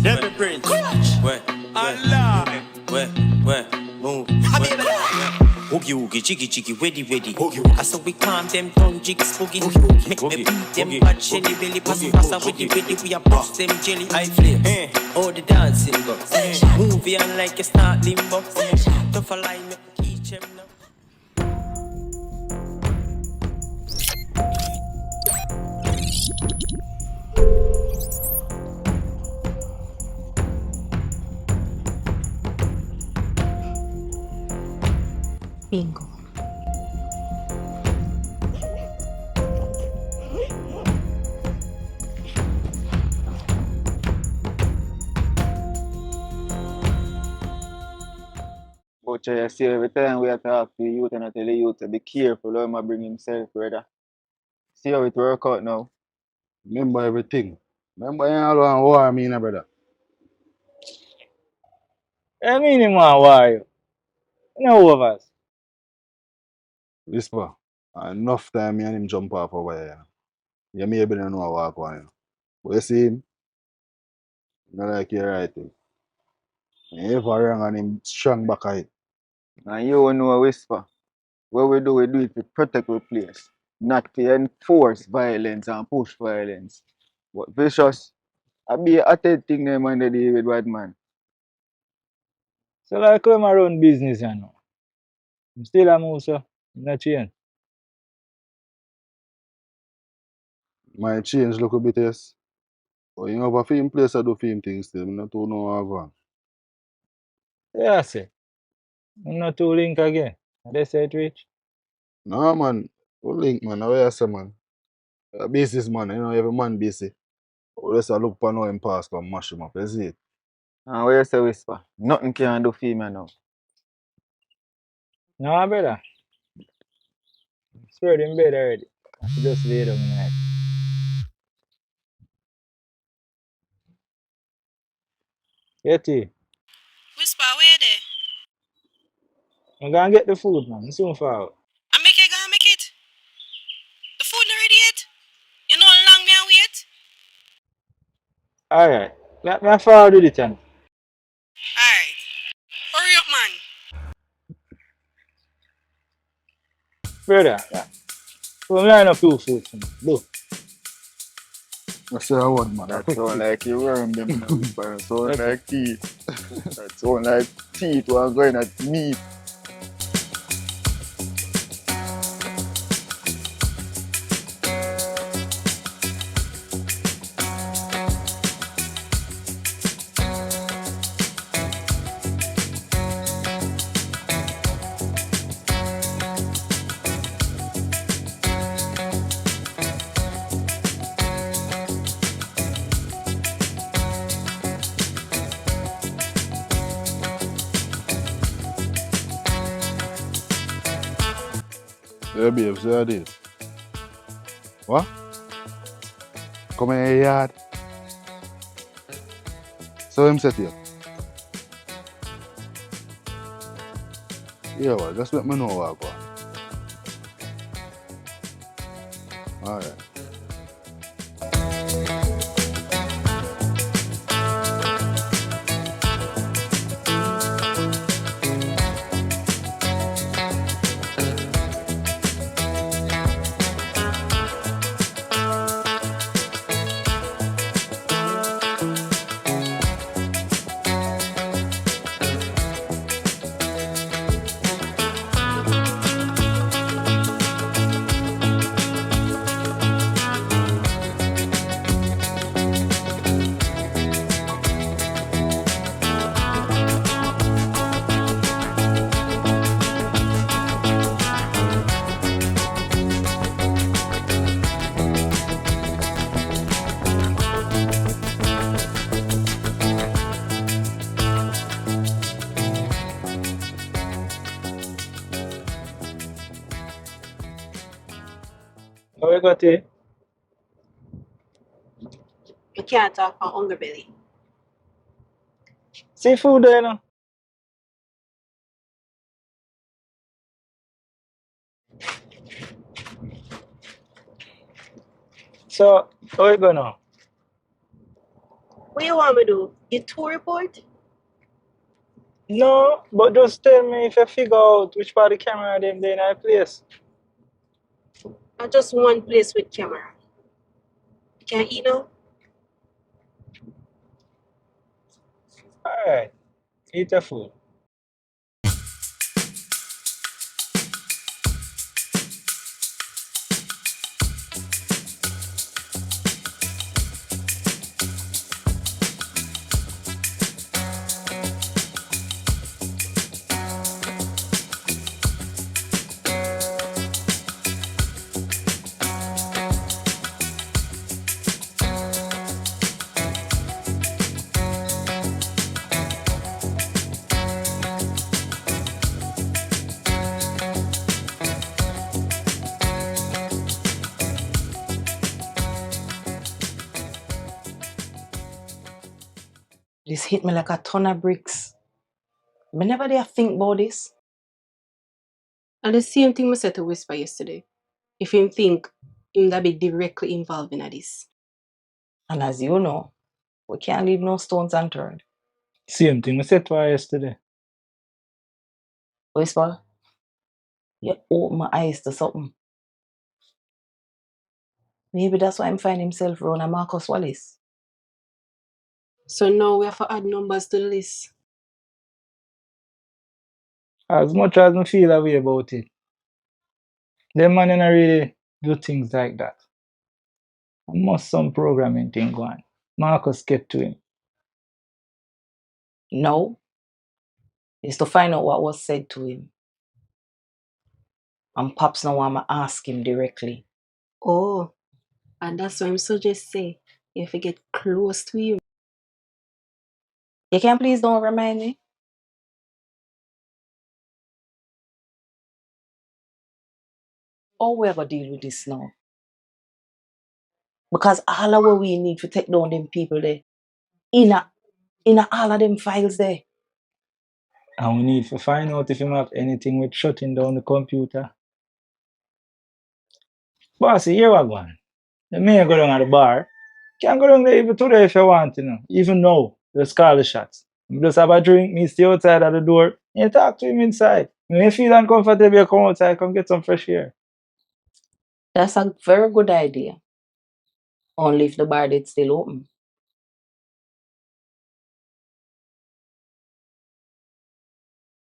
Them prince. Where? Allah. Where? Move. Oogie oogie, jiggy jiggy, weddy weddy. I saw we calm them down, jig spooky. Make me beat them bad shelly belly. Passa weddy weddy, we a bust them jelly. I flame. All the dancing go. Movie on like a start limbo. Tough a line, make me teach them now. Bingo. But you see, every time we have to talk to the youth and I tell the youth to be careful how he bring himself, brother. See how it work out now. Remember everything. Remember you all want war me, na brother. I mean him want war you. No overs. Whisper. Enough time me and him jump off over here. You maybe don't know how walk on you. But you see him, not like you right thing. And if I wrong and him strong back at it. And you know a whisper. What we do it to protect the place. Not to enforce violence and push violence. But vicious, I be a third thing them when they deal with bad man. So like when I run business you know. I'm still a move so. Not change. Might change look a bit, yes. But you know, for film place I do film things still. I'm not too know how. Yeah, I say. I'm not too link again. They say it rich. No man, who link man, how you say man? A business man, you know, every man busy. We just a look for how him pass come mash him up, you see it? And what you say whisper? Nothing can do for me now. No brother. Spread in bed already. I should just lay down tonight. Yeti. Whisper, where there? I'm gonna get the food man. Soon forward. I make it, go make it. The food not ready yet. You know how long me I wait? Alright. Let me forward with it then. Alright. Hurry up, man. Brother. Yeah. So line up 2 food for me. Look. I say a word man. That sound like you worm them now, whisper. That sound like teeth. That sound like teeth who are going at meat. Yeah, babe, say how this. What? Come in your yard. So him set you. Yeah, well, just let me know what go on. Alright. How we got it? You can't talk for hungry belly. Seafood there, you know. So, how you go now? What you want me to do? Get tour report? No, but just tell me if you figure out which part of the camera them there in our place. Or just one place with camera? You can't eat now? Alright, eat your food. This hit me like a ton of bricks. Me never dare think about this. And the same thing I said to Whisper yesterday. If him think him that be directly involved in this. And as you know, we can't leave no stones unturned. Same thing I said to her yesterday. Whisper, you open my eyes to something. Maybe that's why I'm finding himself around a Marcus Wallace. So now we have to add numbers to the list. As much as I feel a way about it, them man don't really do things like that. I must some programming thing going. Marcus get to him. No, it's to find out what was said to him. And Pops now want to ask him directly. Oh, and that's why I'm suggest say you have to get close to him. You can please don't remind me? How we ever deal with this now? Because all of what we need to take down them people there. In all of them files there. And we need to find out if him have anything with shutting down the computer. Bossy, here we go. You may go down at the bar. Can go down there even today if you want, Even now, just call the shots. You just have a drink, me stay outside at the door, and you talk to him inside. When you feel uncomfortable, you come outside, come get some fresh air. That's a very good idea. Only if the bar did still open.